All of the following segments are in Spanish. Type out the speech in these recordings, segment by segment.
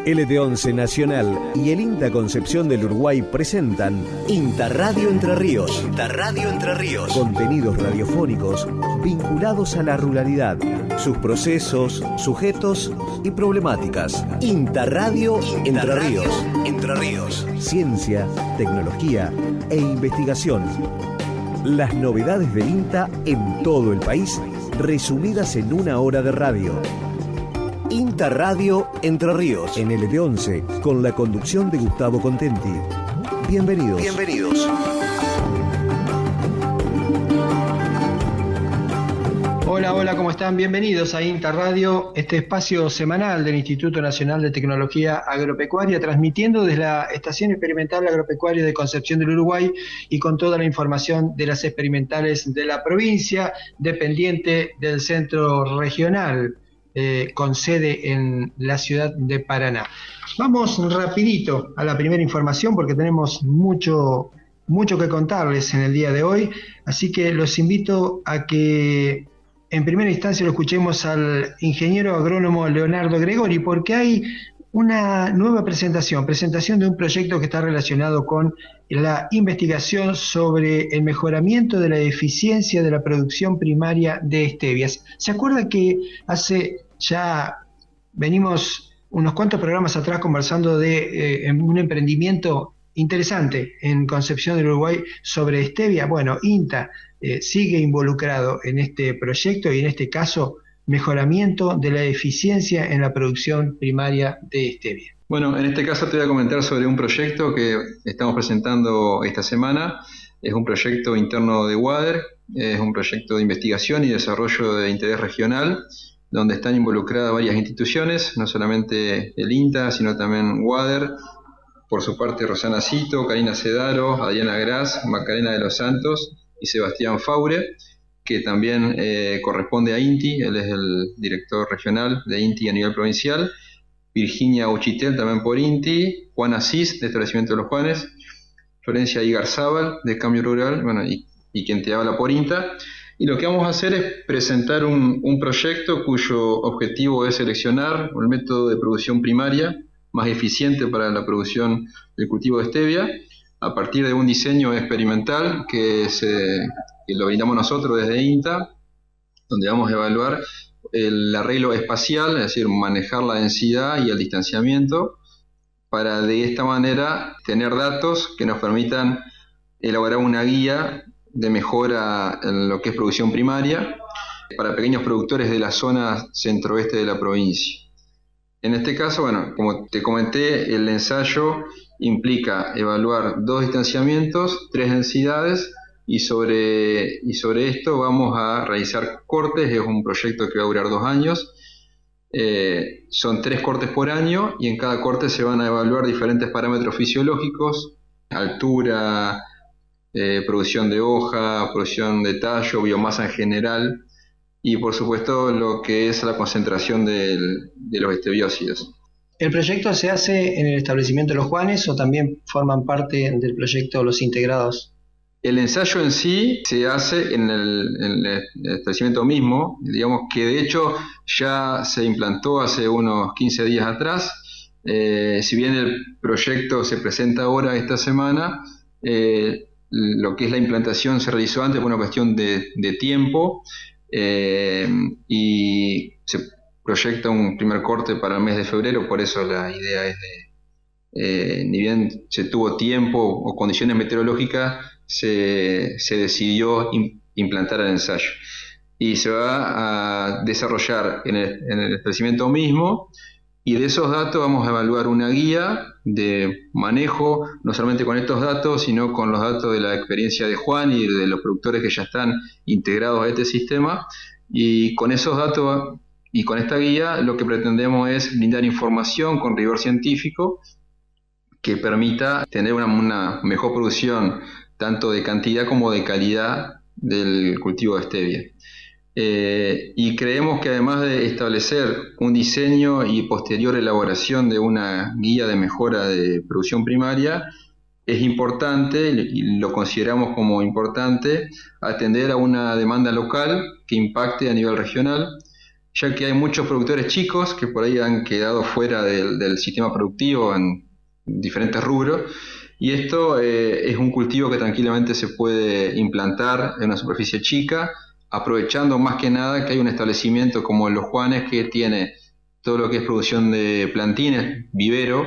LT11 Nacional y el INTA Concepción del Uruguay presentan INTA Radio Entre Ríos. INTA Radio Entre Ríos. Contenidos radiofónicos vinculados a la ruralidad, sus procesos, sujetos y problemáticas. INTA Radio Entre Ríos. Entre Ríos. Ciencia, tecnología e investigación. Las novedades del INTA en todo el país, resumidas en una hora de radio. INTA Radio Entre Ríos, en LT11, con la conducción de Gustavo Contenti. Bienvenidos. Bienvenidos. Hola, ¿cómo están? Bienvenidos a INTA Radio, este espacio semanal del Instituto Nacional de Tecnología Agropecuaria, transmitiendo desde la Estación Experimental Agropecuaria de Concepción del Uruguay y con toda la información de las experimentales de la provincia, dependiente del centro regional, con sede en la ciudad de Paraná. Vamos rapidito a la primera información porque tenemos mucho que contarles en el día de hoy, así que los invito a que en primera instancia lo escuchemos al ingeniero agrónomo Leonardo Gregori, porque hay una nueva presentación de un proyecto que está relacionado con la investigación sobre el mejoramiento de la eficiencia de la producción primaria de stevias. ¿Se acuerda que hace ya venimos unos cuantos programas atrás conversando de un emprendimiento interesante en Concepción del Uruguay sobre stevia? Bueno, INTA sigue involucrado en este proyecto y en este caso mejoramiento de la eficiencia en la producción primaria de stevia. Bueno, en este caso te voy a comentar sobre un proyecto que estamos presentando esta semana. Es un proyecto interno de WADER, es un proyecto de investigación y desarrollo de interés regional, donde están involucradas varias instituciones, no solamente el INTA, sino también WADER, por su parte Rosana Cito, Karina Cedaro, Adriana Gras, Macarena de los Santos y Sebastián Faure, que también corresponde a INTI, él es el director regional de INTI a nivel provincial, Virginia Uchitel también por INTI, Juan Asís de Establecimiento de los Juanes, Florencia Igarzábal de Cambio Rural, bueno, y quien te habla por INTA. Y lo que vamos a hacer es presentar un proyecto cuyo objetivo es seleccionar un método de producción primaria más eficiente para la producción del cultivo de stevia a partir de un diseño experimental que lo brindamos nosotros desde INTA, donde vamos a evaluar el arreglo espacial, es decir, manejar la densidad y el distanciamiento para de esta manera tener datos que nos permitan elaborar una guía de mejora en lo que es producción primaria para pequeños productores de la zona centro-oeste de la provincia. En este caso, bueno, como te comenté, el ensayo implica evaluar 2 distanciamientos, 3 densidades y sobre esto vamos a realizar cortes. Es un proyecto que va a durar 2 años. Son 3 cortes por año y en cada corte se van a evaluar diferentes parámetros fisiológicos: altura, producción de hoja, producción de tallo, biomasa en general y por supuesto lo que es la concentración de los estebiócidos. ¿El proyecto se hace en el establecimiento de los Juanes o también forman parte del proyecto los integrados? El ensayo en sí se hace en el establecimiento mismo, digamos que de hecho ya se implantó hace unos 15 días atrás. Si bien el proyecto se presenta ahora esta semana, lo que es la implantación se realizó antes por una cuestión de tiempo y se proyecta un primer corte para el mes de febrero. Por eso la idea es ni bien se tuvo tiempo o condiciones meteorológicas, se decidió implantar el ensayo y se va a desarrollar en el establecimiento mismo. Y de esos datos vamos a evaluar una guía de manejo, no solamente con estos datos, sino con los datos de la experiencia de Juan y de los productores que ya están integrados a este sistema. Y con esos datos y con esta guía lo que pretendemos es brindar información con rigor científico que permita tener una mejor producción, tanto de cantidad como de calidad del cultivo de stevia. Y creemos que además de establecer un diseño y posterior elaboración de una guía de mejora de producción primaria, es importante, y lo consideramos como importante, atender a una demanda local que impacte a nivel regional, ya que hay muchos productores chicos que por ahí han quedado fuera del sistema productivo en diferentes rubros, y esto es un cultivo que tranquilamente se puede implantar en una superficie chica, aprovechando más que nada que hay un establecimiento como Los Juanes que tiene todo lo que es producción de plantines, vivero,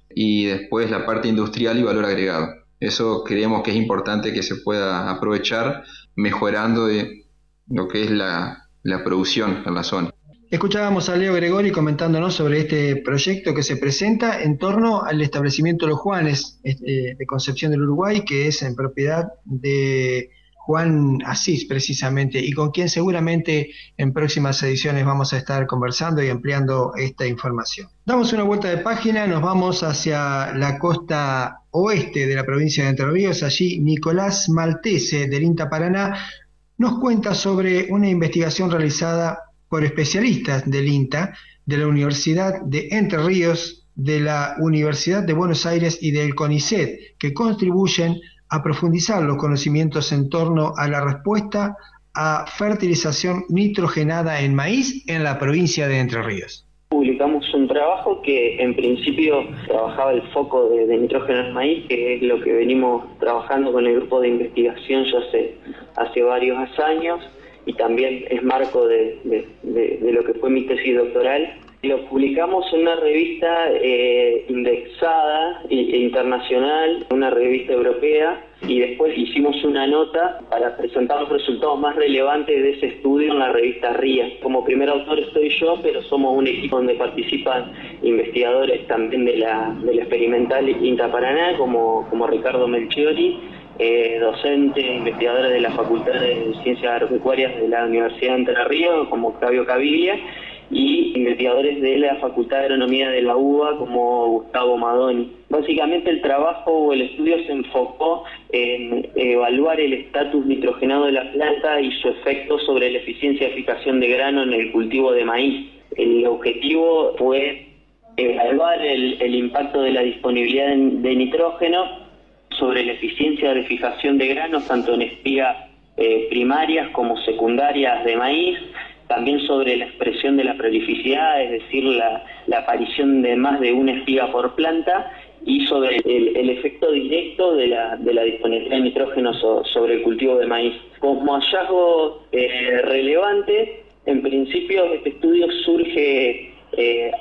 y después la parte industrial y valor agregado. Eso creemos que es importante que se pueda aprovechar mejorando de lo que es la producción en la zona. Escuchábamos a Leo Gregori comentándonos sobre este proyecto que se presenta en torno al establecimiento Los Juanes de Concepción del Uruguay, que es en propiedad de Juan Asís precisamente, y con quien seguramente en próximas ediciones vamos a estar conversando y ampliando esta información. Damos una vuelta de página, nos vamos hacia la costa oeste de la provincia de Entre Ríos. Allí Nicolás Maltese del INTA Paraná nos cuenta sobre una investigación realizada por especialistas del INTA, de la Universidad de Entre Ríos, de la Universidad de Buenos Aires y del CONICET, que contribuyen a profundizar los conocimientos en torno a la respuesta a fertilización nitrogenada en maíz en la provincia de Entre Ríos. Publicamos un trabajo que en principio trabajaba el foco de nitrógeno en maíz, que es lo que venimos trabajando con el grupo de investigación ya hace varios años, y también es marco de lo que fue mi tesis doctoral. Lo publicamos en una revista indexada e internacional, una revista europea, y después hicimos una nota para presentar los resultados más relevantes de ese estudio en la revista RIA. Como primer autor estoy yo, pero somos un equipo donde participan investigadores también de la experimental INTA Paraná, como Ricardo Melchiori, docente, investigadores de la Facultad de Ciencias Agropecuarias de la Universidad de Entre Ríos, como Octavio Caviglia, y investigadores de la Facultad de Agronomía de la UBA, como Gustavo Madoni. Básicamente el trabajo o el estudio se enfocó en evaluar el estatus nitrogenado de la planta y su efecto sobre la eficiencia y eficacia de grano en el cultivo de maíz. El objetivo fue evaluar el impacto de la disponibilidad de nitrógeno sobre la eficiencia de fijación de granos, tanto en espigas primarias como secundarias de maíz, también sobre la expresión de la prolificidad, es decir, la aparición de más de una espiga por planta, y sobre el efecto directo de la disponibilidad de nitrógeno sobre el cultivo de maíz. Como hallazgo relevante, en principio este estudio surge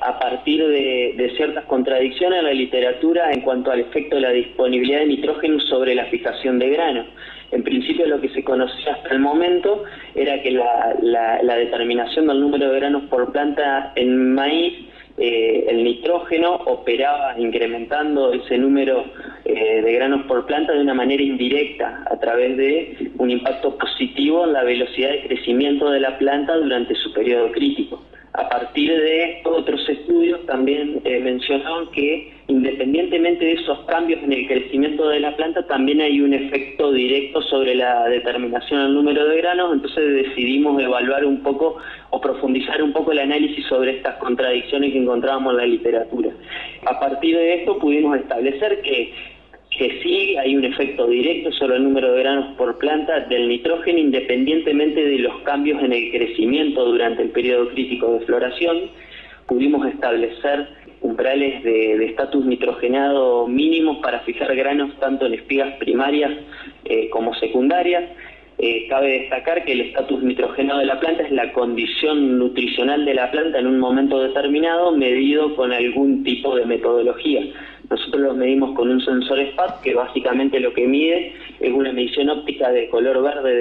a partir de ciertas contradicciones en la literatura en cuanto al efecto de la disponibilidad de nitrógeno sobre la fijación de grano. En principio lo que se conocía hasta el momento era que la determinación del número de granos por planta en maíz, el nitrógeno operaba incrementando ese número de granos por planta de una manera indirecta, a través de un impacto positivo en la velocidad de crecimiento de la planta durante su periodo crítico. A partir de esto, otros estudios también mencionaron que independientemente de esos cambios en el crecimiento de la planta, también hay un efecto directo sobre la determinación del número de granos. Entonces decidimos evaluar un poco o profundizar un poco el análisis sobre estas contradicciones que encontrábamos en la literatura. A partir de esto pudimos establecer que sí hay un efecto directo sobre el número de granos por planta del nitrógeno, independientemente de los cambios en el crecimiento durante el periodo crítico de floración. Pudimos establecer umbrales de estatus nitrogenado mínimos para fijar granos tanto en espigas primarias como secundarias. Cabe destacar que el estatus nitrogenado de la planta es la condición nutricional de la planta en un momento determinado, medido con algún tipo de metodología. Nosotros lo medimos con un sensor SPAT, que básicamente lo que mide es una medición óptica de color verde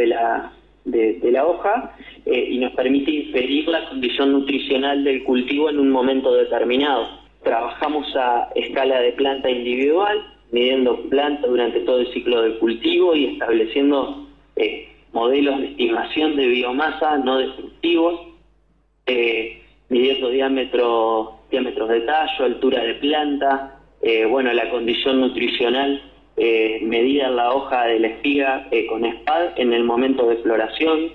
de la hoja, y nos permite inferir la condición nutricional del cultivo en un momento determinado. Trabajamos a escala de planta individual, midiendo planta durante todo el ciclo del cultivo y estableciendo modelos de estimación de biomasa no destructivos, midiendo diámetros de tallo, altura de planta, la condición nutricional medida en la hoja de la espiga con SPAD en el momento de floración,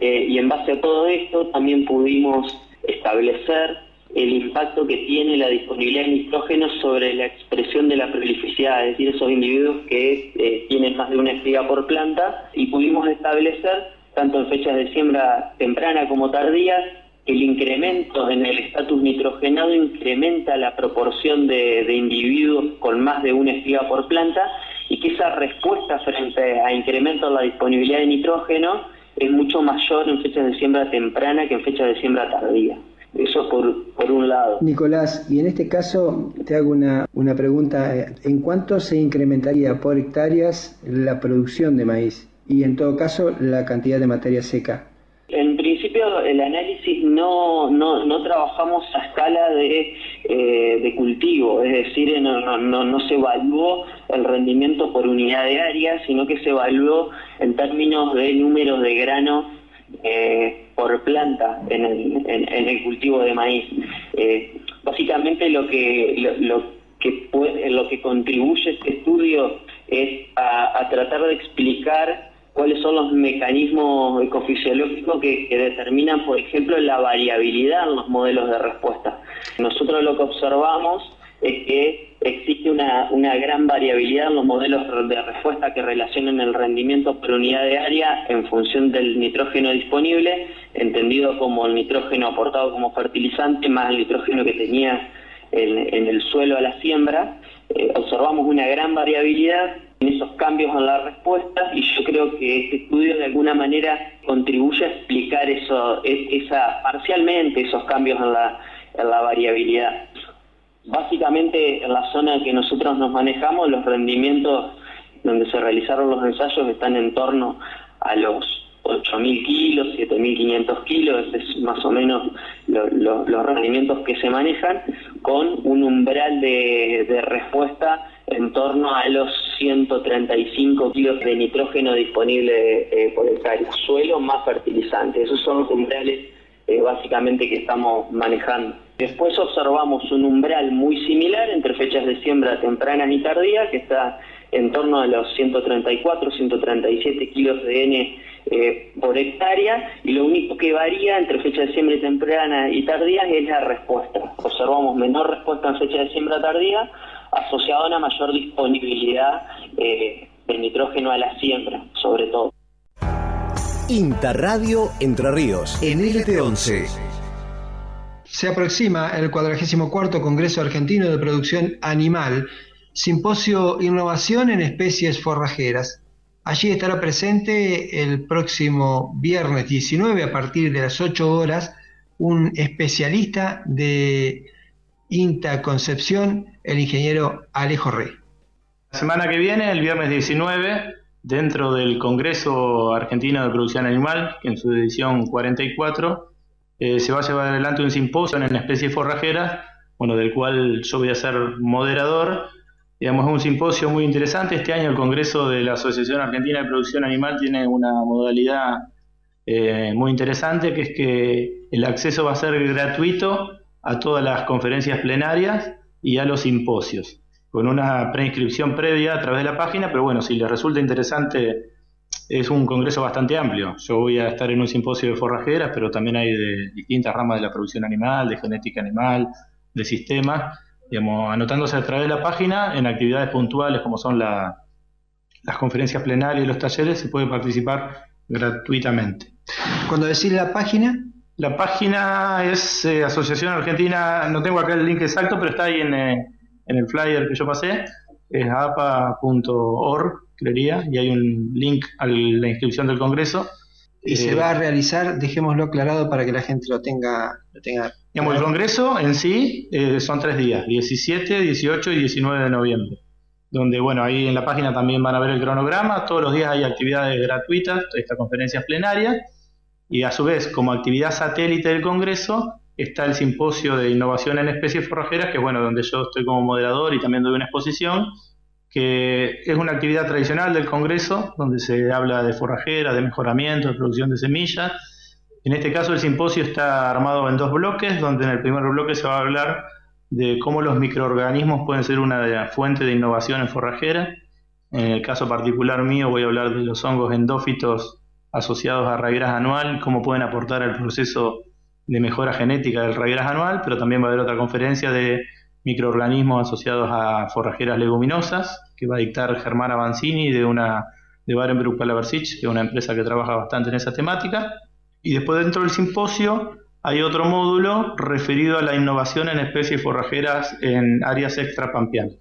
y en base a todo esto también pudimos establecer el impacto que tiene la disponibilidad de nitrógeno sobre la expresión de la prolificidad, es decir, esos individuos que tienen más de una espiga por planta, y pudimos establecer, tanto en fechas de siembra temprana como tardías, el incremento en el estatus nitrogenado incrementa la proporción de individuos con más de una espiga por planta, y que esa respuesta frente a incremento en la disponibilidad de nitrógeno es mucho mayor en fechas de siembra temprana que en fechas de siembra tardía. Eso por un lado. Nicolás, y en este caso te hago una pregunta. ¿En cuánto se incrementaría por hectáreas la producción de maíz y en todo caso la cantidad de materia seca? En principio el análisis no trabajamos a escala de cultivo, es decir, no se evaluó el rendimiento por unidad de área, sino que se evaluó en términos de números de grano por planta en el cultivo de maíz. Básicamente lo que contribuye este estudio es a tratar de explicar cuáles son los mecanismos ecofisiológicos que determinan, por ejemplo, la variabilidad en los modelos de respuesta. Nosotros lo que observamos es que existe una gran variabilidad en los modelos de respuesta que relacionan el rendimiento por unidad de área en función del nitrógeno disponible, entendido como el nitrógeno aportado como fertilizante más el nitrógeno que tenía en el suelo a la siembra. Observamos una gran variabilidad en esos cambios en la respuesta, y yo creo que este estudio de alguna manera contribuye a explicar parcialmente esos cambios en la variabilidad. Básicamente en la zona que nosotros nos manejamos, los rendimientos donde se realizaron los ensayos están en torno a los 8.000 kilos, 7.500 kilos, es más o menos los rendimientos que se manejan, con un umbral de respuesta en torno a los 135 kilos de nitrógeno disponible por hectárea, suelo más fertilizante. Esos son los umbrales básicamente que estamos manejando. Después observamos un umbral muy similar entre fechas de siembra tempranas y tardías, que está en torno a los 134, 137 kilos de N por hectárea, y lo único que varía entre fecha de siembra temprana y tardía es la respuesta. Observamos menor respuesta en fecha de siembra tardía, asociado a una mayor disponibilidad de nitrógeno a la siembra, sobre todo. Interradio Entre Ríos, en LT11. Se aproxima el 44º Congreso Argentino de Producción Animal, Simposio Innovación en Especies Forrajeras. Allí estará presente el próximo viernes 19 a partir de las 8 horas un especialista de INTA Concepción, el ingeniero Alejo Rey. La semana que viene, el viernes 19, dentro del Congreso Argentino de Producción Animal, que en su edición 44, se va a llevar adelante un simposio en especies forrajeras, del cual yo voy a ser moderador. Digamos, es un simposio muy interesante. Este año el Congreso de la Asociación Argentina de Producción Animal tiene una modalidad muy interesante, que es que el acceso va a ser gratuito a todas las conferencias plenarias y a los simposios, con una preinscripción previa a través de la página, pero si les resulta interesante, es un congreso bastante amplio. Yo voy a estar en un simposio de forrajeras, pero también hay de distintas ramas de la producción animal, de genética animal, de sistemas, anotándose a través de la página en actividades puntuales como son las conferencias plenarias y los talleres, se puede participar gratuitamente. Cuando decís la página... La página es Asociación Argentina, no tengo acá el link exacto, pero está ahí en el flyer que yo pasé, es apa.org, creería, y hay un link a la inscripción del Congreso. Y se va a realizar, dejémoslo aclarado para que la gente lo tenga. El Congreso en sí son 3 días, 17, 18 y 19 de noviembre, donde ahí en la página también van a ver el cronograma. Todos los días hay actividades gratuitas, estas conferencias plenarias, y a su vez, como actividad satélite del Congreso, está el Simposio de Innovación en Especies Forrajeras, que es donde yo estoy como moderador y también doy una exposición, que es una actividad tradicional del Congreso, donde se habla de forrajeras, de mejoramiento, de producción de semillas. En este caso el simposio está armado en 2 bloques, donde en el primer bloque se va a hablar de cómo los microorganismos pueden ser una fuente de innovación en forrajera. En el caso particular mío voy a hablar de los hongos endófitos asociados a raigras anual, cómo pueden aportar al proceso de mejora genética del raigras anual, pero también va a haber otra conferencia de microorganismos asociados a forrajeras leguminosas, que va a dictar Germán Avancini de Barenbroek Palaversich, que es una empresa que trabaja bastante en esa temática. Y después, dentro del simposio, hay otro módulo referido a la innovación en especies forrajeras en áreas extrapampianas.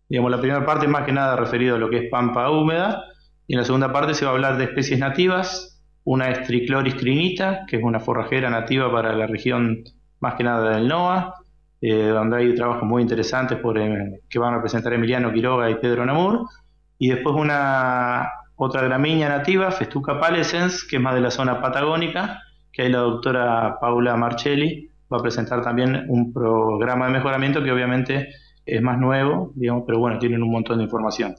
Digamos, la primera parte más que nada referido a lo que es pampa húmeda, y en la segunda parte se va a hablar de especies nativas. Una es Trichloris crinita, que es una forrajera nativa para la región más que nada del NOA, donde hay trabajos muy interesantes que van a presentar Emiliano Quiroga y Pedro Namur. Y después otra gramínea nativa, Festuca pallescens, que es más de la zona patagónica, que ahí la doctora Paula Marcelli va a presentar también un programa de mejoramiento que obviamente es más nuevo, digamos, pero bueno, tienen un montón de información.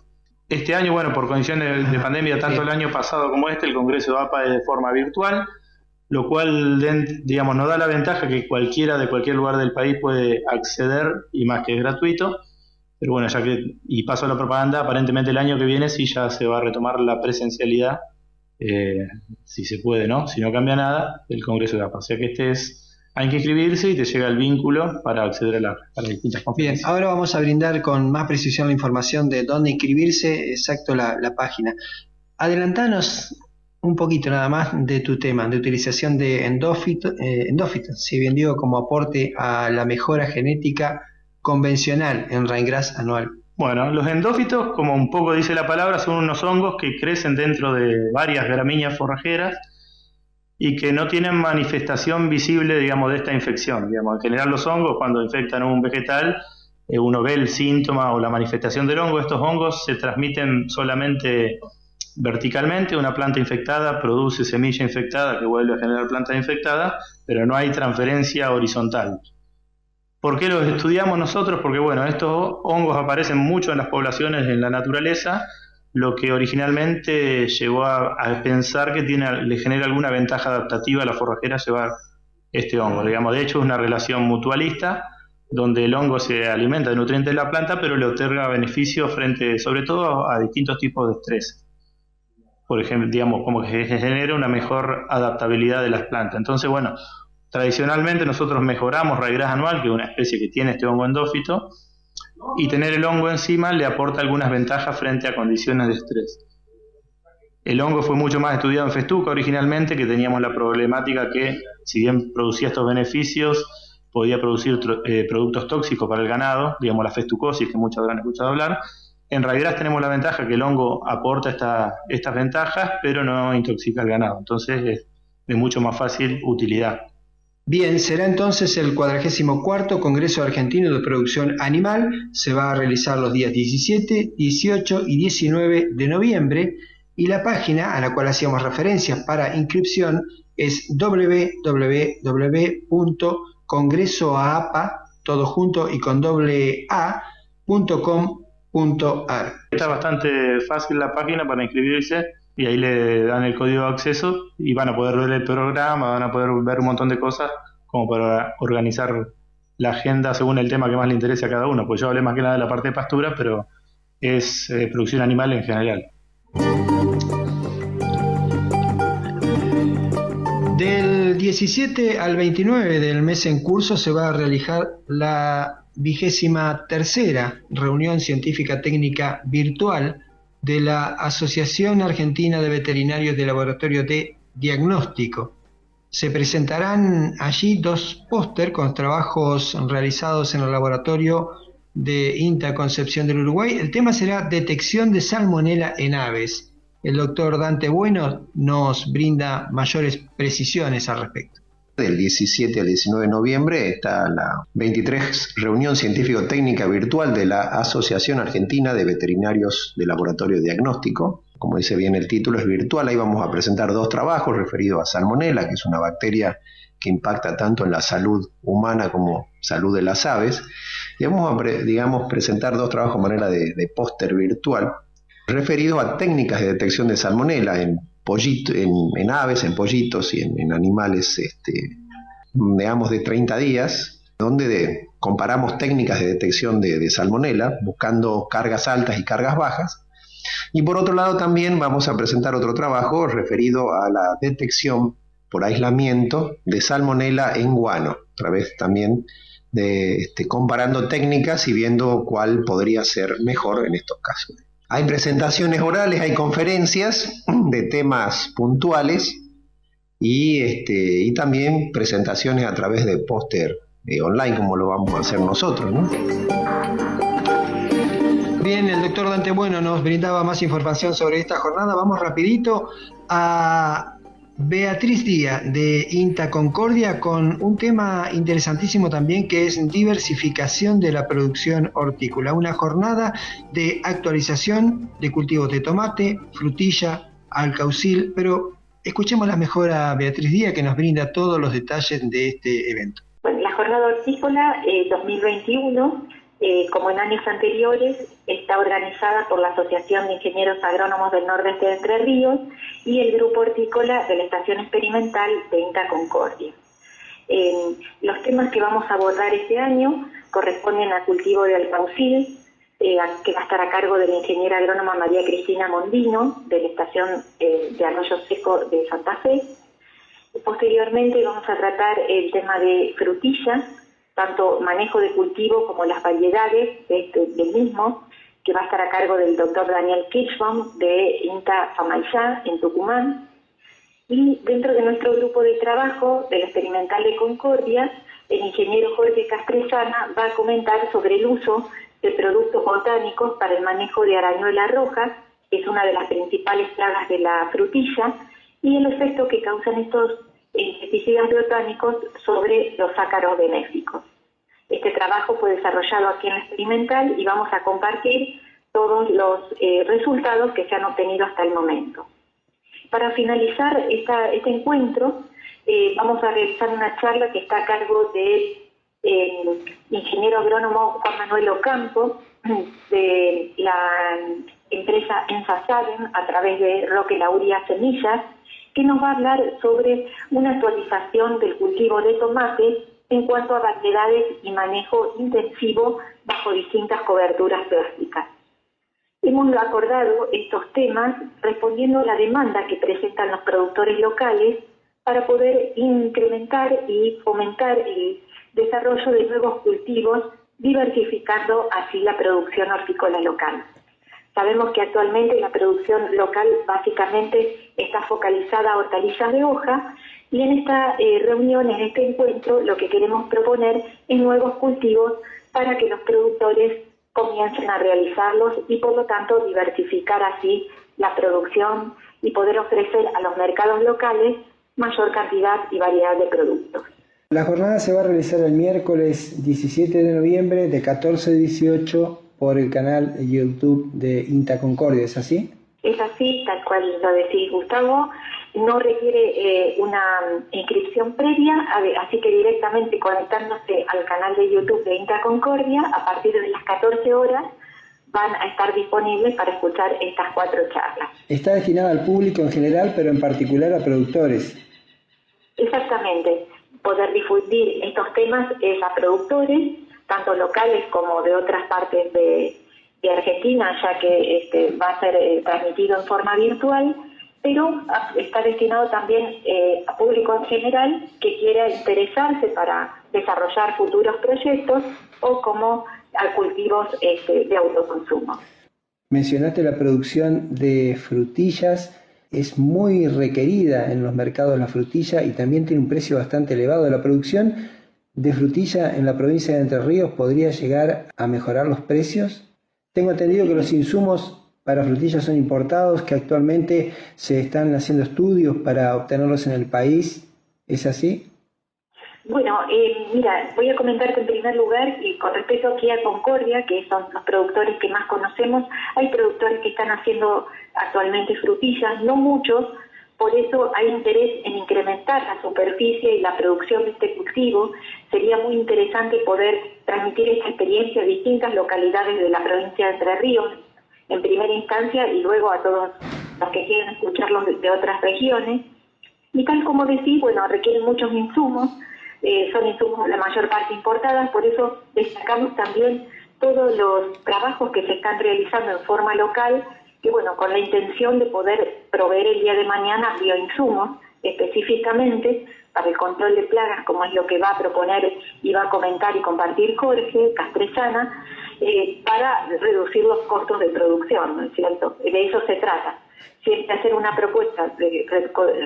Este año, bueno, por condiciones de pandemia, tanto el año pasado como el Congreso de APA es de forma virtual, lo cual, digamos, nos da la ventaja que cualquiera de cualquier lugar del país puede acceder, y más que es gratuito. Pero bueno, y paso a la propaganda, aparentemente el año que viene sí ya se va a retomar la presencialidad, si se puede, ¿no? Si no cambia nada, el Congreso de APA. O sea que hay que inscribirse y te llega el vínculo para acceder a las distintas conferencias. Bien, ahora vamos a brindar con más precisión la información de dónde inscribirse, exacto la página. Adelantanos un poquito nada más de tu tema, de utilización de endófitos, si bien digo, como aporte a la mejora genética convencional en raíz anual. Bueno, los endófitos, como un poco dice la palabra, son unos hongos que crecen dentro de varias gramíneas forrajeras y que no tienen manifestación visible, digamos, de esta infección. Digamos, en general los hongos, cuando infectan un vegetal, uno ve el síntoma o la manifestación del hongo. Estos hongos se transmiten solamente verticalmente. Una planta infectada produce semilla infectada que vuelve a generar planta infectada, pero no hay transferencia horizontal. ¿Por qué los estudiamos nosotros? Porque bueno, estos hongos aparecen mucho en las poblaciones, en la naturaleza, lo que originalmente llevó a pensar que le genera alguna ventaja adaptativa a la forrajera llevar este hongo. Digamos, de hecho es una relación mutualista, donde el hongo se alimenta de nutrientes de la planta, pero le otorga beneficios frente, sobre todo, a distintos tipos de estrés. Por ejemplo, digamos, como que se genera una mejor adaptabilidad de las plantas. Entonces, bueno, tradicionalmente nosotros mejoramos Rhaegrass annual, que es una especie que tiene este hongo endófito, y tener el hongo encima le aporta algunas ventajas frente a condiciones de estrés. El hongo fue mucho más estudiado en Festuca originalmente, que teníamos la problemática que, si bien producía estos beneficios, podía producir productos tóxicos para el ganado, digamos la festucosis, que muchos habrán escuchado hablar. En Rhaegrass tenemos la ventaja que el hongo aporta estas ventajas, pero no intoxica al ganado, entonces es de mucho más fácil utilidad. Bien, será entonces el 44º Congreso Argentino de Producción Animal. Se va a realizar los días 17, 18 y 19 de noviembre, y la página a la cual hacíamos referencias para inscripción es www.congresoaapa, todo junto y con .com.ar. Está bastante fácil la página para inscribirse, y ahí le dan el código de acceso y van a poder ver el programa, van a poder ver un montón de cosas como para organizar la agenda según el tema que más le interese a cada uno. Pues yo hablé más que nada de la parte de pastura, pero es producción animal en general. Del 17 al 29 del mes en curso se va a realizar la 23ª reunión científica técnica virtual de la Asociación Argentina de Veterinarios de Laboratorio de Diagnóstico. Se presentarán allí 2 póster con trabajos realizados en el laboratorio de INTA Concepción del Uruguay. El tema será detección de salmonela en aves. El doctor Dante Bueno nos brinda mayores precisiones al respecto. Del 17 al 19 de noviembre está la 23 reunión científico-técnica virtual de la Asociación Argentina de Veterinarios de Laboratorio Diagnóstico. Como dice bien el título, es virtual. Ahí vamos a presentar 2 trabajos referidos a salmonela, que es una bacteria que impacta tanto en la salud humana como salud de las aves. Y vamos a presentar 2 trabajos de manera de póster virtual referidos a técnicas de detección de salmonela en aves, en pollitos y en animales digamos de 30 días, donde comparamos técnicas de detección de salmonela, buscando cargas altas y cargas bajas. Y por otro lado también vamos a presentar otro trabajo referido a la detección por aislamiento de salmonela en guano, a través también de comparando técnicas y viendo cuál podría ser mejor en estos casos. Hay presentaciones orales, hay conferencias de temas puntuales y también presentaciones a través de póster online, como lo vamos a hacer nosotros, ¿no? Bien, el doctor Dante Bueno nos brindaba más información sobre esta jornada. Vamos rapidito a Beatriz Díaz de INTA Concordia con un tema interesantísimo también, que es diversificación de la producción hortícola. Una jornada de actualización de cultivos de tomate, frutilla, alcaucil, pero escuchémosla mejor a Beatriz Díaz, que nos brinda todos los detalles de este evento. Bueno, la jornada hortícola 2021, como en años anteriores, está organizada por la Asociación de Ingenieros Agrónomos del Nordeste de Entre Ríos y el Grupo Hortícola de la Estación Experimental de INTA Concordia. Los temas que vamos a abordar este año corresponden al cultivo de alcaucil, que va a estar a cargo de la ingeniera agrónoma María Cristina Mondino, de la Estación de Arroyo Seco de Santa Fe. Posteriormente vamos a tratar el tema de frutilla, tanto manejo de cultivo como las variedades del mismo, que va a estar a cargo del doctor Daniel Kirchbaum de INTA Famaillá en Tucumán. Y dentro de nuestro grupo de trabajo de la Experimental de Concordia, el ingeniero Jorge Castrellana va a comentar sobre el uso de productos botánicos para el manejo de arañuela roja, que es una de las principales plagas de la frutilla, y el efecto que causan estos insecticidas botánicos sobre los ácaros benéficos. Este trabajo fue desarrollado aquí en la Experimental y vamos a compartir todos los resultados que se han obtenido hasta el momento. Para finalizar este encuentro, vamos a realizar una charla que está a cargo del ingeniero agrónomo Juan Manuel Ocampo, de la empresa Ensasaden, a través de Roque Lauría Semillas, que nos va a hablar sobre una actualización del cultivo de tomate en cuanto a variedades y manejo intensivo bajo distintas coberturas plásticas. Hemos acordado estos temas respondiendo a la demanda que presentan los productores locales para poder incrementar y fomentar el desarrollo de nuevos cultivos, diversificando así la producción hortícola local. Sabemos que actualmente la producción local básicamente está focalizada a hortalizas de hoja, y en esta reunión, en este encuentro, lo que queremos proponer es nuevos cultivos para que los productores comiencen a realizarlos y por lo tanto diversificar así la producción y poder ofrecer a los mercados locales mayor cantidad y variedad de productos. La jornada se va a realizar el miércoles 17 de noviembre de 14 a 18 por el canal de YouTube de INTA Concordia, ¿es así? Es así, tal cual lo decís, Gustavo. No requiere una inscripción previa, así que directamente conectándose al canal de YouTube de INTA Concordia, a partir de las 14 horas van a estar disponibles para escuchar estas 4 charlas. Está destinada al público en general, pero en particular a productores. Exactamente. Poder difundir estos temas es a productores, tanto locales como de otras partes de Argentina, ya que va a ser transmitido en forma virtual, pero está destinado también a público en general que quiera interesarse para desarrollar futuros proyectos o como a cultivos de autoconsumo. Mencionaste la producción de frutillas, es muy requerida en los mercados la frutilla y también tiene un precio bastante elevado. La producción de frutilla en la provincia de Entre Ríos podría llegar a mejorar los precios. Tengo entendido que los insumos para frutillas son importados, que actualmente se están haciendo estudios para obtenerlos en el país. ¿Es así? Bueno, mira, voy a comentarte en primer lugar, y con respecto aquí a Concordia, que son los productores que más conocemos, hay productores que están haciendo actualmente frutillas, no muchos, por eso hay interés en incrementar la superficie y la producción de este cultivo. Sería muy interesante poder transmitir esta experiencia a distintas localidades de la provincia de Entre Ríos, en primera instancia, y luego a todos los que quieran escucharlos de otras regiones. Y tal como decís, bueno, requieren muchos insumos, son insumos la mayor parte importadas, por eso destacamos también todos los trabajos que se están realizando en forma local, que bueno, con la intención de poder proveer el día de mañana bioinsumos específicamente para el control de plagas, como es lo que va a proponer y va a comentar y compartir Jorge Castrellana, para reducir los costos de producción, ¿no es cierto? De eso se trata. Siempre hacer una propuesta de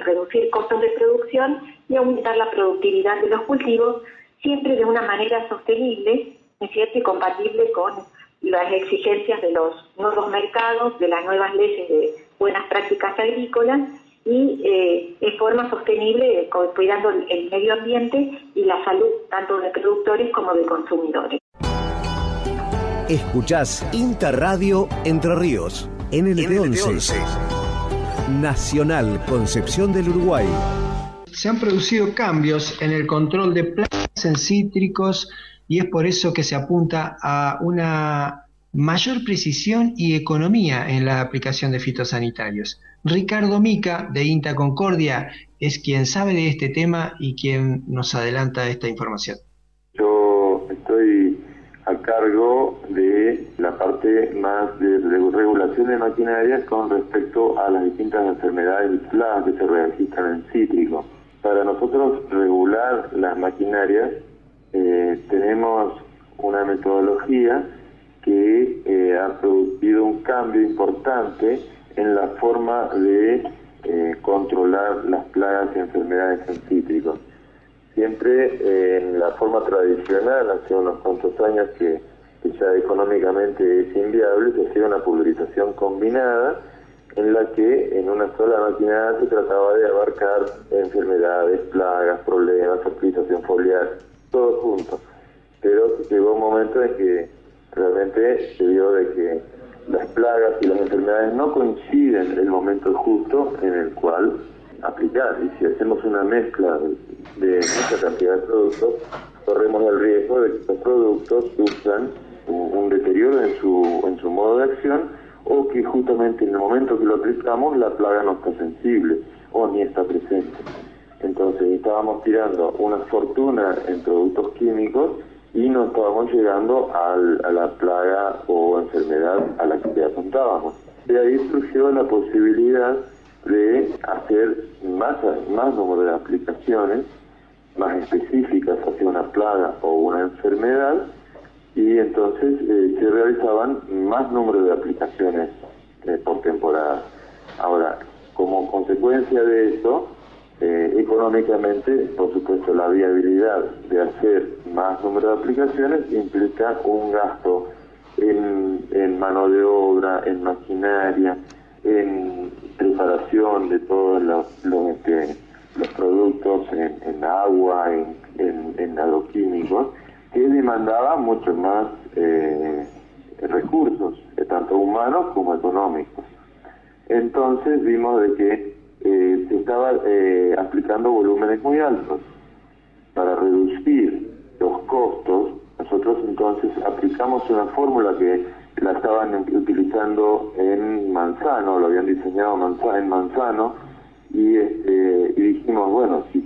reducir costos de producción y aumentar la productividad de los cultivos, siempre de una manera sostenible, ¿no es cierto?, y compatible con las exigencias de los nuevos mercados, de las nuevas leyes de buenas prácticas agrícolas y en forma sostenible, cuidando el medio ambiente y la salud tanto de productores como de consumidores. Escuchás Interradio Entre Ríos, NLT11, Nacional Concepción del Uruguay. Se han producido cambios en el control de plagas en cítricos y es por eso que se apunta a una mayor precisión y economía en la aplicación de fitosanitarios. Ricardo Mica, de INTA Concordia, es quien sabe de este tema y quien nos adelanta esta información. Yo estoy a cargo de la parte más de regulación de maquinarias con respecto a las distintas enfermedades y plagas que se registran en cítrico. Para nosotros regular las maquinarias tenemos una metodología que ha producido un cambio importante en la forma de controlar las plagas y enfermedades en cítricos. Siempre en la forma tradicional, hace unos cuantos años que ya económicamente es inviable, se hacía una pulverización combinada en la que en una sola maquinaria se trataba de abarcar enfermedades, plagas, problemas, fertilización foliar, todo junto. Pero llegó un momento en que realmente se vio de que las plagas y las enfermedades no coinciden en el momento justo en el cual aplicar. Y si hacemos una mezcla de mucha cantidad de productos, corremos el riesgo de que estos productos sufran un deterioro en su modo de acción, o que justamente en el momento que lo aplicamos la plaga no está sensible o ni está presente. Entonces estábamos tirando una fortuna en productos químicos y no estábamos llegando a la plaga o enfermedad a la que apuntábamos. De ahí surgió la posibilidad de hacer más número de aplicaciones más específicas hacia una plaga o una enfermedad, y entonces se realizaban más número de aplicaciones por temporada. Ahora, como consecuencia de eso, económicamente, por supuesto, la viabilidad de hacer más número de aplicaciones implica un gasto en mano de obra, en maquinaria, en preparación de todos los productos, en agua, en agroquímicos, que demandaba mucho más recursos, tanto humanos como económicos. Entonces vimos de que se estaba aplicando volúmenes muy altos. Para reducir los costos, nosotros entonces aplicamos una fórmula que la estaban utilizando en manzano, lo habían diseñado en manzano, y dijimos, bueno, si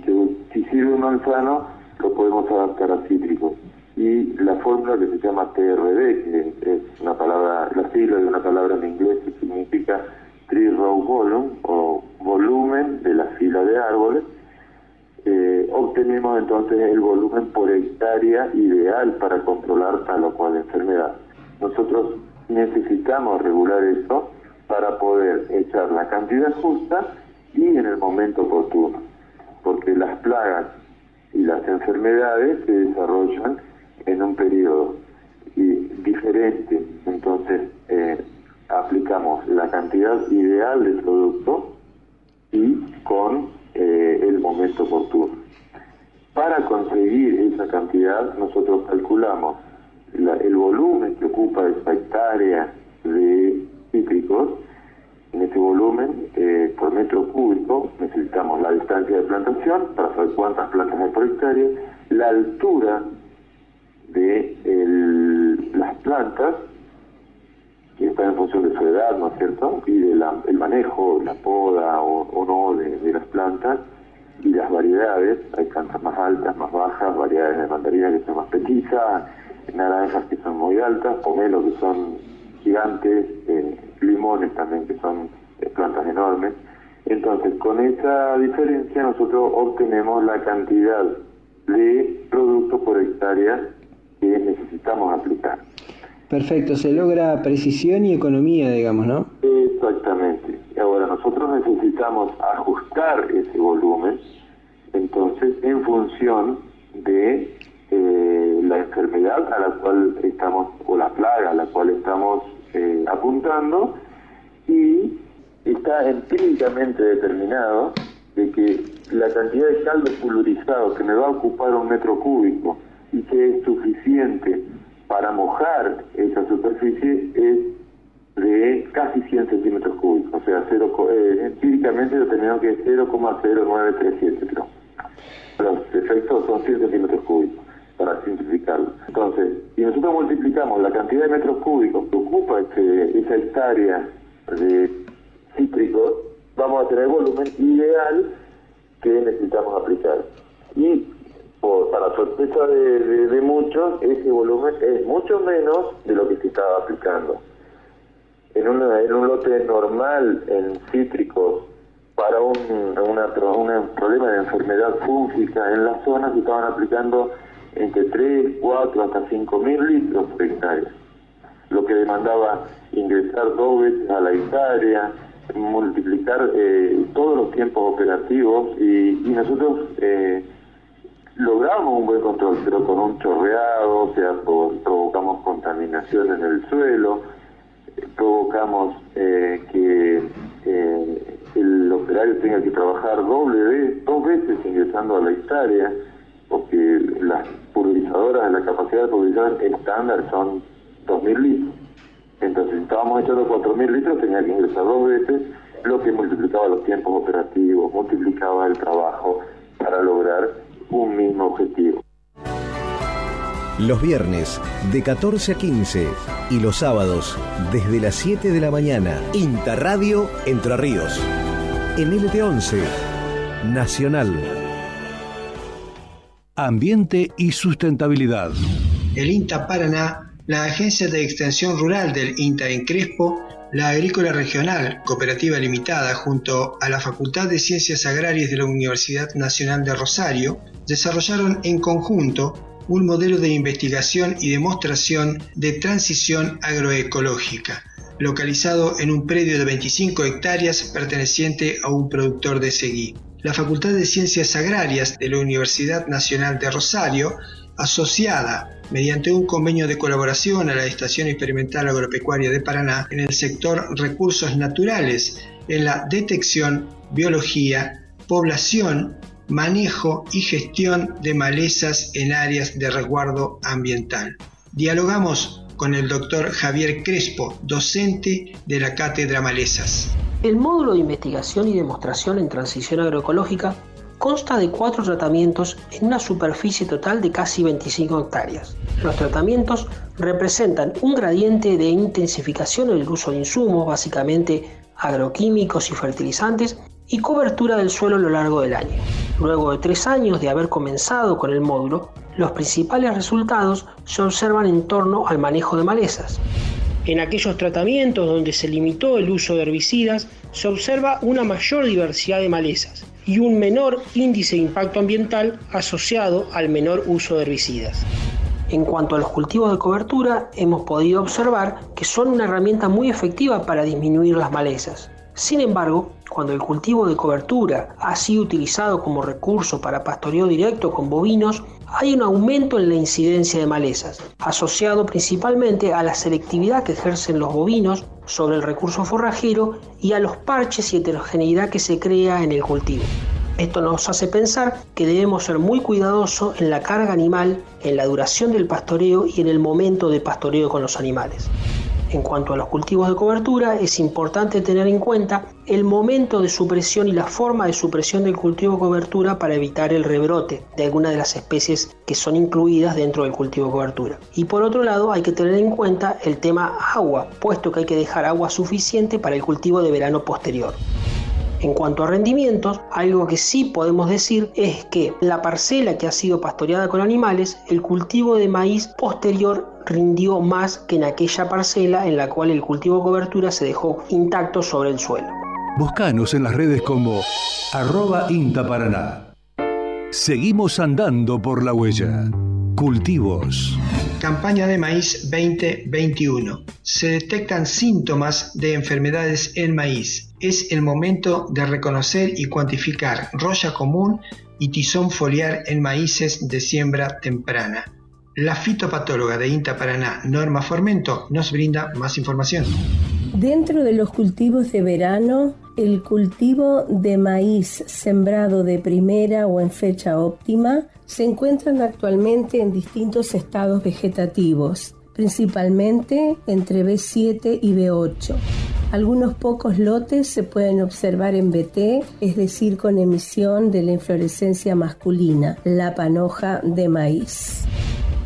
sirve un manzano, lo podemos adaptar a cítricos. Y la fórmula que se llama TRD, que es una palabra, la sigla de una palabra en inglés que significa Tree Row Volume, o volumen de la fila de árboles, obtenemos entonces el volumen por hectárea ideal para controlar tal o cual enfermedad. Nosotros necesitamos regular esto para poder echar la cantidad justa y en el momento oportuno, porque las plagas y las enfermedades se desarrollan en un periodo diferente. Entonces aplicamos la cantidad ideal del producto y con el momento oportuno. Para conseguir esa cantidad, nosotros calculamos el volumen que ocupa esa hectárea de cítricos. En ese volumen, por metro cúbico, necesitamos la distancia de plantación para saber cuántas plantas hay por hectárea, la altura de las plantas, que está en función de su edad, ¿no es cierto?, y del manejo, la poda o no de las plantas, y las variedades. Hay plantas más altas, más bajas, variedades de mandarinas que son más petizas, naranjas que son muy altas, pomelos que son gigantes, limones también que son plantas enormes. Entonces, con esa diferencia nosotros obtenemos la cantidad de producto por hectárea que necesitamos aplicar. Perfecto, se logra precisión y economía, digamos, ¿no? Exactamente. Y ahora nosotros necesitamos ajustar ese volumen, entonces, en función de la enfermedad a la cual estamos, o la plaga a la cual estamos apuntando, y está empíricamente determinado de que la cantidad de caldo pulverizado que me va a ocupar un metro cúbico y que es suficiente para mojar esa superficie es de casi 100 centímetros cúbicos, o sea, empíricamente determinado que es 0,0937, creo. Los efectos son 100 centímetros cúbicos, para simplificarlo. Entonces, si nosotros multiplicamos la cantidad de metros cúbicos que ocupa esa hectárea de cítricos, vamos a tener el volumen ideal que necesitamos aplicar. Y para sorpresa de muchos, ese volumen es mucho menos de lo que se estaba aplicando. En un lote normal en cítricos, para un problema de enfermedad fúngica en la zona, se estaban aplicando entre 3, 4, hasta 5.000 litros por hectárea, lo que demandaba ingresar 2 veces a la hectárea, multiplicar todos los tiempos operativos, y nosotros logramos un buen control, pero con un chorreado, o sea, provocamos contaminación en el suelo, provocamos que el operario tenga que trabajar 2 veces ingresando a la hectárea, porque las pulverizadoras, la capacidad de pulverizador estándar son 2.000 litros. Entonces, si estábamos echando 4.000 litros, tenía que ingresar 2 veces, lo que multiplicaba los tiempos operativos, multiplicaba el trabajo para lograr un mismo objetivo. Los viernes de 14 a 15 y los sábados desde las 7 de la mañana, Interradio Entre Ríos. En LT11, Nacional. Ambiente y sustentabilidad. El INTA Paraná, la Agencia de Extensión Rural del INTA en Crespo, la Agrícola Regional Cooperativa Limitada, junto a la Facultad de Ciencias Agrarias de la Universidad Nacional de Rosario, desarrollaron en conjunto un modelo de investigación y demostración de transición agroecológica, localizado en un predio de 25 hectáreas perteneciente a un productor de seguí. La Facultad de Ciencias Agrarias de la Universidad Nacional de Rosario, asociada mediante un convenio de colaboración a la Estación Experimental Agropecuaria de Paraná en el sector recursos naturales, en la detección, biología, población, manejo y gestión de malezas en áreas de resguardo ambiental. Dialogamos con el doctor Javier Crespo, docente de la Cátedra Malezas. El módulo de investigación y demostración en transición agroecológica consta de 4 tratamientos en una superficie total de casi 25 hectáreas. Los tratamientos representan un gradiente de intensificación en el uso de insumos, básicamente agroquímicos y fertilizantes, y cobertura del suelo a lo largo del año. Luego de 3 años de haber comenzado con el módulo, los principales resultados se observan en torno al manejo de malezas. En aquellos tratamientos donde se limitó el uso de herbicidas, se observa una mayor diversidad de malezas y un menor índice de impacto ambiental asociado al menor uso de herbicidas. En cuanto a los cultivos de cobertura, hemos podido observar que son una herramienta muy efectiva para disminuir las malezas. Sin embargo, cuando el cultivo de cobertura ha sido utilizado como recurso para pastoreo directo con bovinos, hay un aumento en la incidencia de malezas, asociado principalmente a la selectividad que ejercen los bovinos sobre el recurso forrajero y a los parches y heterogeneidad que se crea en el cultivo. Esto nos hace pensar que debemos ser muy cuidadosos en la carga animal, en la duración del pastoreo y en el momento de pastoreo con los animales. En cuanto a los cultivos de cobertura, es importante tener en cuenta el momento de supresión y la forma de supresión del cultivo de cobertura para evitar el rebrote de algunas de las especies que son incluidas dentro del cultivo de cobertura. Y por otro lado, hay que tener en cuenta el tema agua, puesto que hay que dejar agua suficiente para el cultivo de verano posterior. En cuanto a rendimientos, algo que sí podemos decir es que la parcela que ha sido pastoreada con animales, el cultivo de maíz posterior rindió más que en aquella parcela en la cual el cultivo de cobertura se dejó intacto sobre el suelo. Búscanos en las redes como @INTAParaná. Seguimos andando por la huella. Cultivos. Campaña de maíz 2021. Se detectan síntomas de enfermedades en maíz. Es el momento de reconocer y cuantificar roya común y tizón foliar en maíces de siembra temprana. La fitopatóloga de INTA Paraná, Norma Formento, nos brinda más información. Dentro de los cultivos de verano, el cultivo de maíz sembrado de primera o en fecha óptima se encuentran actualmente en distintos estados vegetativos, principalmente entre B7 y B8. Algunos pocos lotes se pueden observar en BT, es decir, con emisión de la inflorescencia masculina, la panoja de maíz.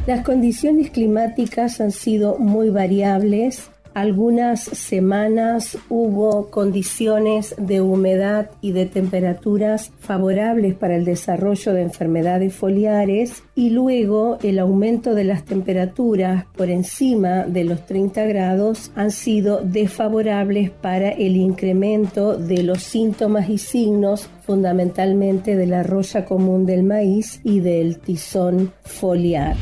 Las condiciones climáticas han sido muy variables. Algunas semanas hubo condiciones de humedad y de temperaturas favorables para el desarrollo de enfermedades foliares y luego el aumento de las temperaturas por encima de los 30 grados han sido desfavorables para el incremento de los síntomas y signos fundamentalmente de la roya común del maíz y del tizón foliar.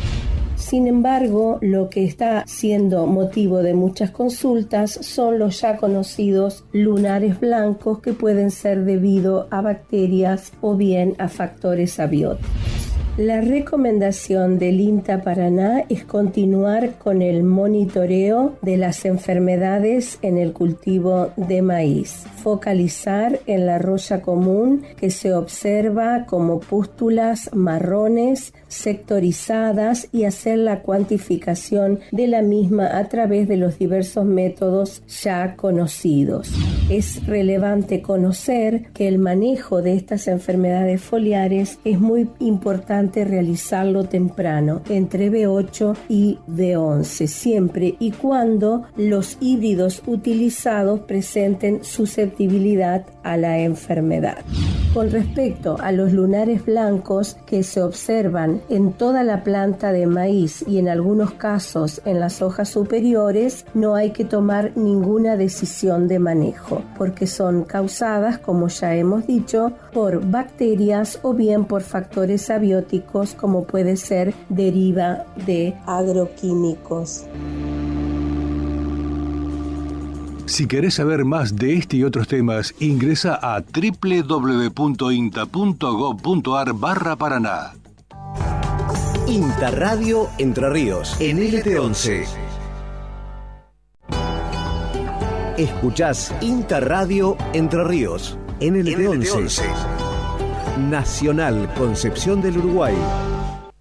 Sin embargo, lo que está siendo motivo de muchas consultas son los ya conocidos lunares blancos que pueden ser debido a bacterias o bien a factores abióticos. La recomendación del INTA Paraná es continuar con el monitoreo de las enfermedades en el cultivo de maíz, focalizar en la roya común que se observa como pústulas marrones sectorizadas y hacer la cuantificación de la misma a través de los diversos métodos ya conocidos. Es relevante conocer que el manejo de estas enfermedades foliares es muy importante realizarlo temprano, entre B8 y B11, siempre y cuando los híbridos utilizados presenten susceptibilidad a la enfermedad. Con respecto a los lunares blancos que se observan en toda la planta de maíz y en algunos casos en las hojas superiores, no hay que tomar ninguna decisión de manejo, porque son causadas, como ya hemos dicho, por bacterias o bien por factores abióticos, como puede ser deriva de agroquímicos. Si querés saber más de este y otros temas, ingresa a www.inta.gov.ar/Paraná. INTA Radio Entre Ríos, en LT11. Escuchás INTA Radio Entre Ríos, en LT11. Nacional Concepción del Uruguay.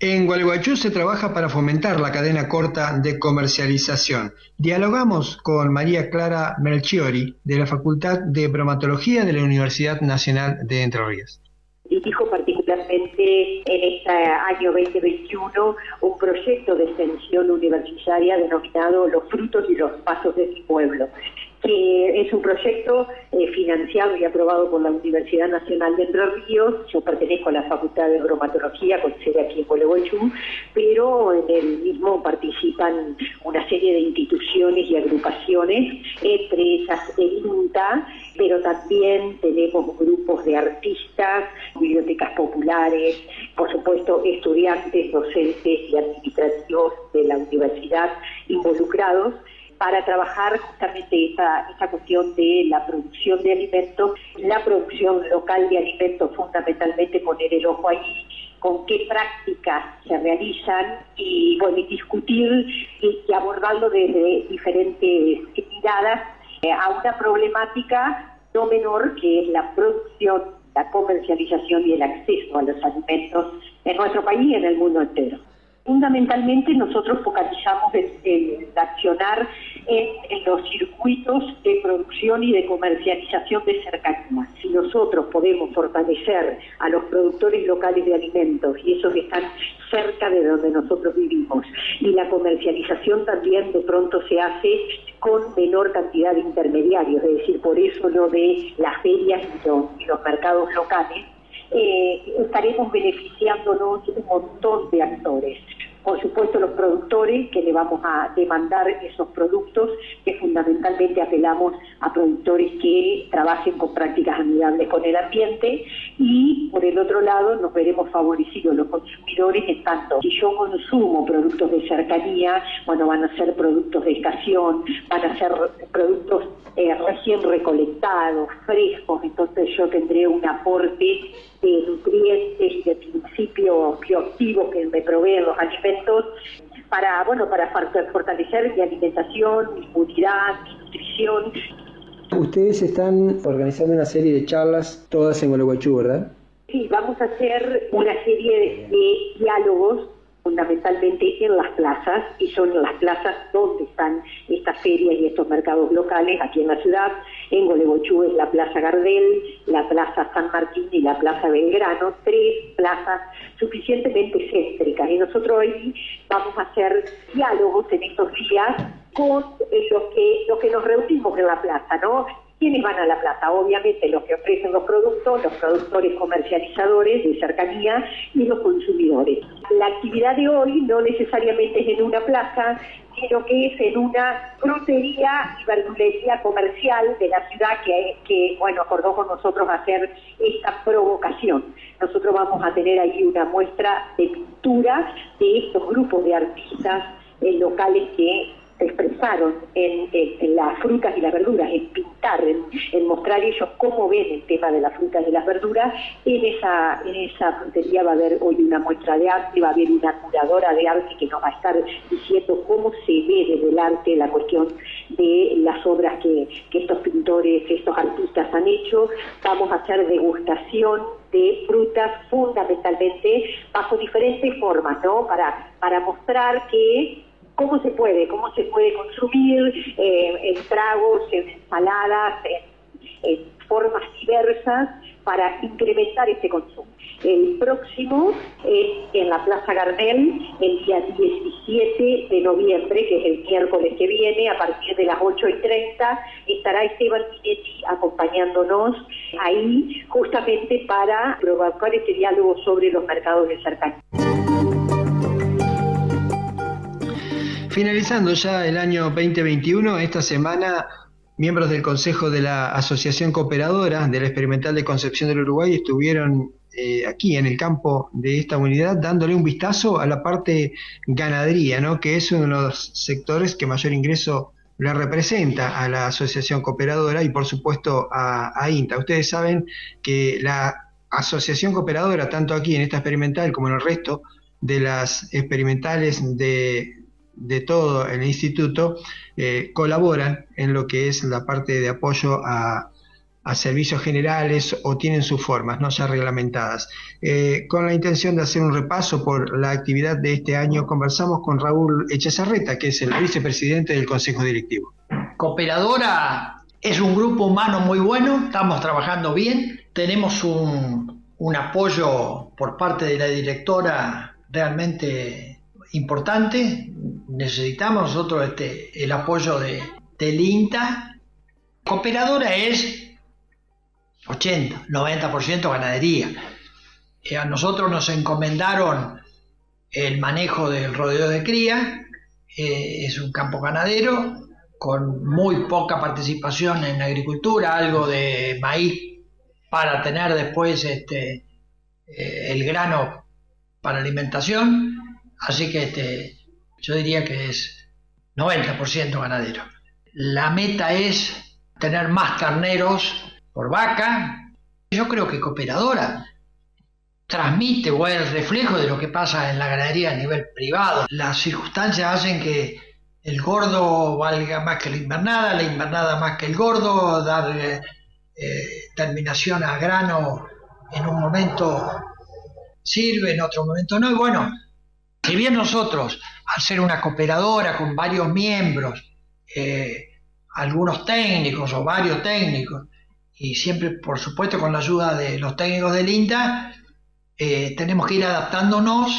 En Gualeguaychú se trabaja para fomentar la cadena corta de comercialización. Dialogamos con María Clara Melchiori, de la Facultad de Bromatología de la Universidad Nacional de Entre Ríos. Dirijo particularmente en este año 2021 un proyecto de extensión universitaria denominado Los frutos y los pasos de mi pueblo, que es un proyecto financiado y aprobado por la Universidad Nacional de Entre Ríos. Yo pertenezco a la Facultad de Bromatología con sede aquí en Gualeguaychú, pero en el mismo participan una serie de instituciones y agrupaciones, entre ellas el INTA, pero también tenemos grupos de artistas, bibliotecas populares, por supuesto estudiantes, docentes y administrativos de la universidad involucrados para trabajar justamente esta cuestión de la producción de alimentos, la producción local de alimentos, fundamentalmente poner el ojo ahí, con qué prácticas se realizan y bueno, y discutir y abordarlo desde diferentes miradas a una problemática no menor que es la producción, la comercialización y el acceso a los alimentos en nuestro país y en el mundo entero. Fundamentalmente nosotros focalizamos el accionar en los circuitos de producción y de comercialización de cercanía. Si nosotros podemos fortalecer a los productores locales de alimentos y esos que están cerca de donde nosotros vivimos, y la comercialización también de pronto se hace con menor cantidad de intermediarios, es decir, por eso lo de las ferias y los mercados locales, estaremos beneficiándonos un montón de actores. Por por supuesto los productores, que le vamos a demandar esos productos, que fundamentalmente apelamos a productores que trabajen con prácticas amigables con el ambiente, y por el otro lado nos veremos favorecidos los consumidores en tanto si yo consumo productos de cercanía, bueno, van a ser productos de estación, van a ser productos recién recolectados, frescos, entonces yo tendré un aporte de nutrientes y de principios bioactivos que me proveen los alimentos para fortalecer mi alimentación, mi inmunidad, mi nutrición. Ustedes están organizando una serie de charlas, todas en Gualeguaychú, ¿verdad? Sí, vamos a hacer una serie de diálogos fundamentalmente en las plazas, y son en las plazas donde están estas ferias y estos mercados locales aquí en la ciudad. En Gualeguaychú es la Plaza Gardel, la Plaza San Martín y la Plaza Belgrano, 3 plazas suficientemente céntricas, y nosotros ahí vamos a hacer diálogos en estos días con los que nos reunimos en la plaza, ¿no? ¿Quiénes van a la plaza? Obviamente los que ofrecen los productos, los productores comercializadores de cercanía y los consumidores. La actividad de hoy no necesariamente es en una plaza, sino que es en una frutería y verdulería comercial de la ciudad que acordó con nosotros hacer esta provocación. Nosotros vamos a tener ahí una muestra de pintura de estos grupos de artistas locales que se expresaron en las frutas y las verduras, en pintar, en mostrar ellos cómo ven el tema de las frutas y las verduras. En esa frutería va a haber hoy una muestra de arte, va a haber una curadora de arte que nos va a estar diciendo cómo se ve desde el arte la cuestión de las obras que estos pintores, estos artistas han hecho. Vamos a hacer degustación de frutas fundamentalmente bajo diferentes formas, ¿no? Para mostrar que cómo se puede consumir en tragos, en ensaladas, en formas diversas para incrementar ese consumo. El próximo es en la Plaza Gardel, el día 17 de noviembre, que es el miércoles que viene, a partir de las 8:30, estará Esteban Minetti acompañándonos ahí justamente para provocar este diálogo sobre los mercados de cercanía. Finalizando ya el año 2021, esta semana miembros del Consejo de la Asociación Cooperadora de la Experimental de Concepción del Uruguay estuvieron aquí en el campo de esta unidad dándole un vistazo a la parte ganadería, ¿no? Que es uno de los sectores que mayor ingreso le representa a la Asociación Cooperadora y por supuesto a INTA. Ustedes saben que la Asociación Cooperadora, tanto aquí en esta experimental como en el resto de las experimentales de todo el instituto, colaboran en lo que es la parte de apoyo a servicios generales o tienen sus formas, no ya reglamentadas. Con la intención de hacer un repaso por la actividad de este año, conversamos con Raúl Echezarreta, que es el vicepresidente del Consejo Directivo. Cooperadora es un grupo humano muy bueno, estamos trabajando bien, tenemos un apoyo por parte de la directora realmente importante. Necesitamos nosotros el apoyo del INTA. Cooperadora es 80, 90% ganadería. A nosotros nos encomendaron el manejo del rodeo de cría, es un campo ganadero con muy poca participación en agricultura, algo de maíz para tener después el grano para alimentación, así que yo diría que es 90% ganadero. La meta es tener más terneros por vaca. Yo creo que Cooperadora transmite o es el reflejo de lo que pasa en la ganadería a nivel privado. Las circunstancias hacen que el gordo valga más que la invernada más que el gordo, dar terminación a grano en un momento sirve, en otro momento no. Y bueno, si bien nosotros, al ser una cooperadora con varios miembros, algunos técnicos o varios técnicos, y siempre por supuesto con la ayuda de los técnicos del INTA, tenemos que ir adaptándonos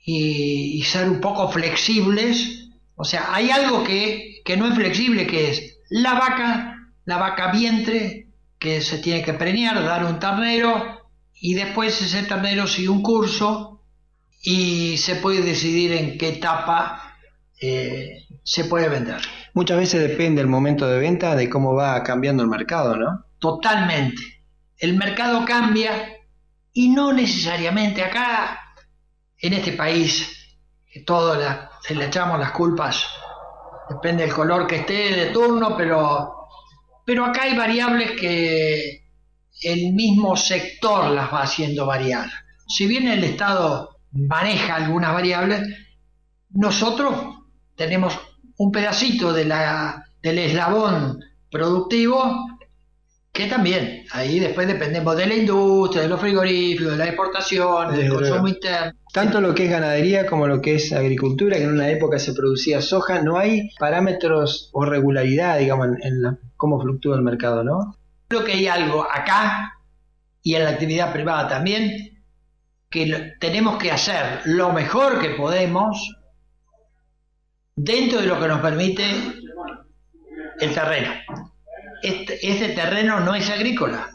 y ser un poco flexibles. O sea, hay algo que no es flexible, que es la vaca vientre, que se tiene que preñar, dar un ternero, y después ese ternero sigue un curso y se puede decidir en qué etapa se puede vender. Muchas veces depende el momento de venta de cómo va cambiando el mercado, ¿no? Totalmente. El mercado cambia y no necesariamente acá, en este país, se le echamos las culpas, depende del color que esté de turno, pero acá hay variables que el mismo sector las va haciendo variar. Si bien el Estado maneja algunas variables, nosotros tenemos un pedacito del eslabón productivo que también, ahí después dependemos de la industria, de los frigoríficos, de las exportaciones, del consumo interno. Tanto lo que es ganadería como lo que es agricultura, que en una época se producía soja, no hay parámetros o regularidad, digamos, en cómo fluctúa el mercado, ¿no? Creo que hay algo acá y en la actividad privada también, que tenemos que hacer lo mejor que podemos dentro de lo que nos permite el terreno. Este terreno no es agrícola.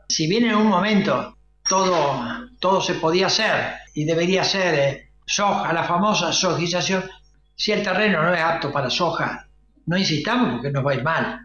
Si bien en un momento todo se podía hacer y debería ser soja, la famosa sojización, si el terreno no es apto para soja, no insistamos porque nos va a ir mal.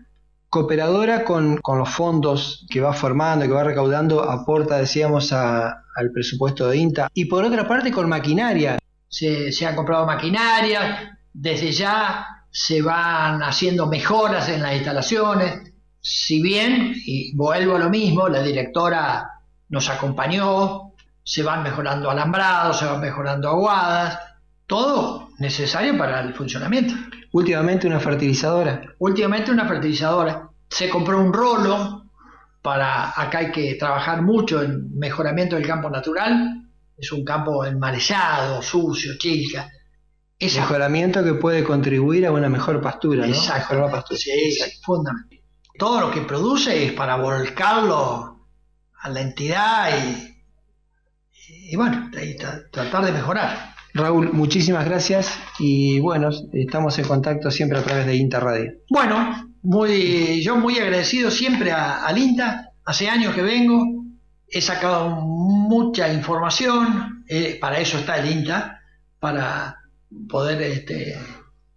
Cooperadora con los fondos que va formando, que va recaudando, aporta, decíamos, al presupuesto de INTA. Y por otra parte con maquinaria. Se han comprado maquinaria, desde ya se van haciendo mejoras en las instalaciones. Si bien, y vuelvo a lo mismo, la directora nos acompañó, se van mejorando alambrados, se van mejorando aguadas, todo necesario para el funcionamiento. Últimamente una fertilizadora. Se compró un rolo acá hay que trabajar mucho en mejoramiento del campo natural. Es un campo enmarellado, sucio, chilca. Mejoramiento que puede contribuir a una mejor pastura, ¿no? Exacto. Mejorar la pastura. Sí, fundamental. Todo lo que produce es para volcarlo a la entidad y bueno, tratar de mejorar. Raúl, muchísimas gracias y bueno, estamos en contacto siempre a través de INTA Radio. Bueno, yo muy agradecido siempre al INTA, hace años que vengo, he sacado mucha información, para eso está el INTA, para poder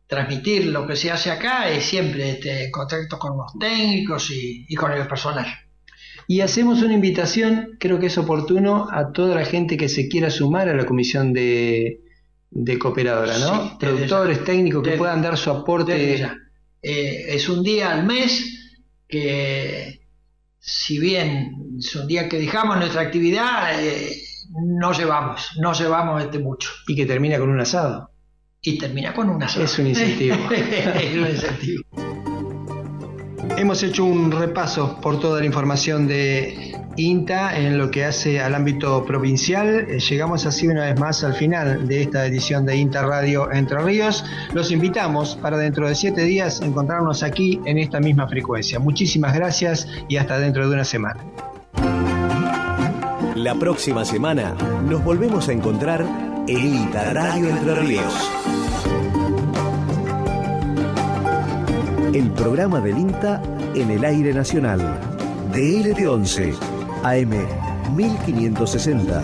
transmitir lo que se hace acá, es siempre en contacto con los técnicos y con el personal. Y hacemos una invitación, creo que es oportuno, a toda la gente que se quiera sumar a la comisión de cooperadora, ¿no? Sí, productores, técnicos que puedan dar su aporte. Es un día al mes que, si bien es un día que dejamos nuestra actividad, no llevamos mucho. Y que termina con un asado. Y termina con un asado. Es un incentivo. Es un incentivo. Hemos hecho un repaso por toda la información de INTA en lo que hace al ámbito provincial. Llegamos así una vez más al final de esta edición de INTA Radio Entre Ríos. Los invitamos para dentro de 7 días encontrarnos aquí en esta misma frecuencia. Muchísimas gracias y hasta dentro de una semana. La próxima semana nos volvemos a encontrar en INTA Radio Entre Ríos. El programa del INTA en el aire nacional. DLT11, AM 1560.